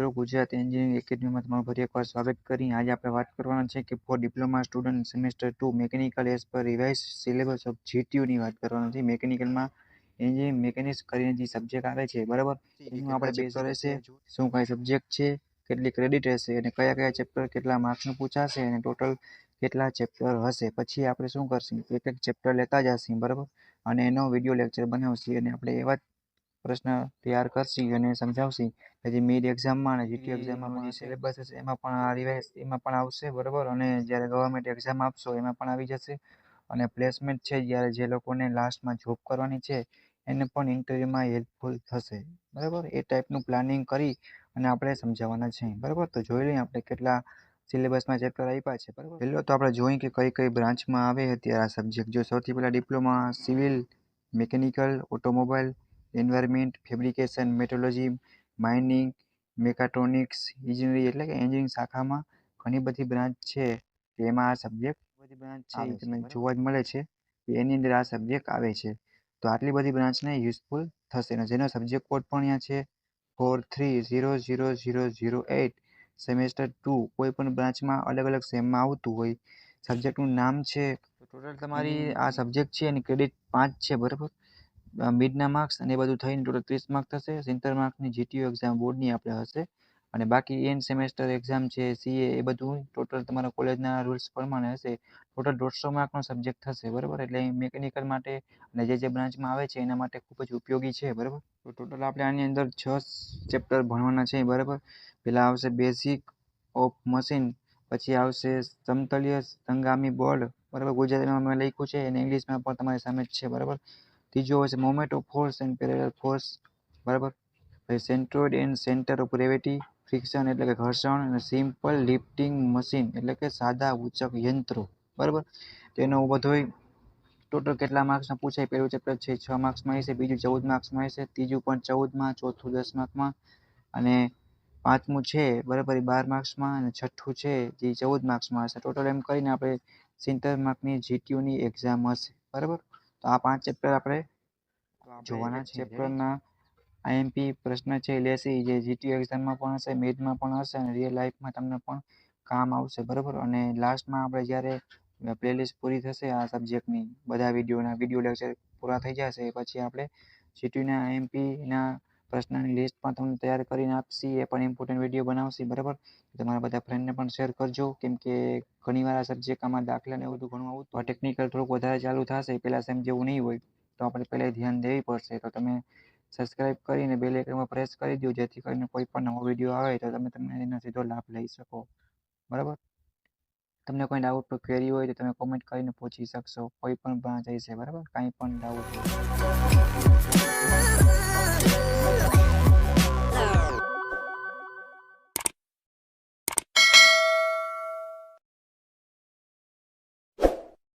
મિત્રો, ગુજરાત એન્જિનિયરિંગ એકેડમીમાં તમારું ફરી એકવાર સ્વાગત કરી. આજે આપણે વાત કરવાના છે કે for diploma student semester 2 mechanical as per revise syllabus of જીટીયુની વાત કરવાના છે. મેકેનિકલમાં એન્જિનિયરિંગ મિકેનિક્સ કરીને જે સબ્જેક્ટ આવે છે, બરાબર, એનું આપણે બેઝ રહેશે, શું કઈ સબ્જેક્ટ છે, કેટલી ક્રેડિટ રહેશે અને કયા કયા ચેપ્ટર કેટલા માર્ક્સનું પૂછાશે અને ટોટલ કેટલા ચેપ્ટર હશે. પછી આપણે શું કરશું, એક એક ચેપ્ટર લેતા જશું, બરાબર, અને એનો વિડીયો લેક્ચર બનાવશું અને આપણે એવા પ્રશ્ન તૈયાર કરશી અને સમજાવશી કે જે મિડ એક્ઝામમાં અને જીટી એક્ઝામમાં જે સિલેબસ હશે એમાં પણ આ રિવાઇઝ એમાં પણ આવશે, બરાબર, અને જ્યારે ગવર્મેન્ટ એક્ઝામ આપશો એમાં પણ આવી જશે. અને પ્લેસમેન્ટ છે, જ્યારે જે લોકોને લાસ્ટમાં જોબ કરવાની છે એને પણ ઇન્ટરવ્યુમાં હેલ્પફુલ થશે, બરાબર. એ ટાઈપનું પ્લાનિંગ કરી અને આપણે સમજાવવાના છે, બરાબર. તો જોઈ લઈએ આપણે કેટલા સિલેબસમાં ચેપ્ટર આપ્યા છે, બરાબર. પહેલો તો આપણે જોઈએ કે કઈ કઈ બ્રાન્ચમાં આવે અત્યારે આ સબ્જેક્ટ. જો સૌથી પહેલા diploma civil, mechanical, automobile, environment, fabrication, metrology, mining, mechatronics, ઇજનેરી, એટલે કે એન્જિનિયરિંગ શાખામાં ઘણી બધી બ્રાન્ચ છે. એમાં આ સબ્જેક્ટ બધી બ્રાન્ચ છે એ તમને જોવા જ મળે છે, એની અંદર આ સબ્જેક્ટ આવે છે. તો આટલી બધી બ્રાન્ચને યુઝફુલ થશે અને જેનો સબ્જેક્ટ કોડ પણ અહીંયા છે 43000008 સેમેસ્ટર 2. કોઈ પણ બ્રાન્ચમાં અલગ અલગ સેમમાં આવતું હોય, સબ્જેક્ટનું નામ છે. ટોટલ તમારી આ સબ્જેક્ટ છે એની ક્રેડિટ 5 છે, બરાબર. મિડના માર્ક્સ અને એ બધું થઈને ટોટલ 30 માર્ક થશે. 70 માર્કની જીટીયુ એક્ઝામ બોર્ડની આપણે હશે અને બાકી એન્ડ સેમેસ્ટર એક્ઝામ છે, સીએ, એ બધું ટોટલ તમારા કોલેજના રૂલ્સ પ્રમાણે હશે. ટોટલ 150 માર્કનો સબ્જેક્ટ થશે, બરાબર. એટલે મેકેનિકલ માટે અને જે બ્રાન્ચમાં આવે છે એના માટે ખૂબ જ ઉપયોગી છે, બરાબર. તો ટોટલ આપણે આની અંદર 6 ચેપ્ટર ભણવાના છે, બરાબર. પહેલા આવશે બેઝિક ઓફ મશીન, પછી આવશે સમતલીય સંગામી બોર્ડ, બરાબર. ગુજરાતીમાં મેં લખ્યું છે અને ઇંગ્લિશમાં પણ તમારી સામે જ છે, બરાબર. ત્રીજો હશે moment of force and parallel force, બરાબર. પછી centroid and centre of gravity, friction એટલે કે ઘર્ષણ, અને સિમ્પલ લિફ્ટિંગ મશીન એટલે કે સાદા ઉચક યંત્રો, બરાબર. તેનો બધોય ટોટલ કેટલા માર્ક્સમાં પૂછાય. પહેલું ચેપ્ટર છે 6 માર્ક્સમાં હશે, બીજું 14 માર્ક્સમાં હશે, ત્રીજું પણ 14માં, ચોથું 10 માર્કમાં અને પાંચમું છે, બરાબર, એ 12 માર્ક્સમાં અને છઠ્ઠું છે જે 14 માર્ક્સમાં હશે. ટોટલ એમ કરીને આપણે 70 માર્કની જીટીયુની એક્ઝામ હશે, બરાબર. તો આ 5 ચેપ્ટર આપણે જોવાના છે. ચેપ્ટરના આઈએમપી પ્રશ્ન છે લેસી, જે જીટીયુ એક્ઝામમાં પણ હશે, મેથમાં પણ હશે અને રિયલ લાઈફમાં તમને પણ કામ આવશે, બરાબર. અને લાસ્ટમાં આપણે જ્યારે પ્લેલિસ્ટ પૂરી થશે આ સબ્જેક્ટની, બધા વિડીયો લેક્ચર પૂરા થઈ જશે પછી આપણે જીટીયુના આઈએમપીના પ્રશ્નની લિસ્ટ પણ તમને તૈયાર કરીને આપશી. એ પણ ઇમ્પોર્ટન્ટ વિડીયો બનાવશી, બરાબર. તમારા બધા ફ્રેન્ડને પણ શેર કરજો, કેમ કે ઘણીવાર આ સબ્જેક્ટ આમાં દાખલા ને બધું ઘણું આવતું હોય. ટેકનિકલ થોડુંક વધારે ચાલુ થશે, પહેલા સેમ જેવું નહીં હોય, તો આપણે પહેલા ધ્યાન દેવી પડશે. તો તમે સબસ્ક્રાઇબ કરીને બેલ આઇકનમાં પ્રેસ કરી દો, જેથી કરીને કોઈ પણ નવો વિડીયો આવે તો તમે એનો સીધો લાભ લઈ શકો, બરાબર. તમને કોઈ ડાઉટ ક્વેરી હોય તો તમે કોમેન્ટ કરીને પૂછી શકશો, કોઈ પણ બ્રાન્ચ હશે, બરાબર. કાંઈ પણ ડાઉટ હોય.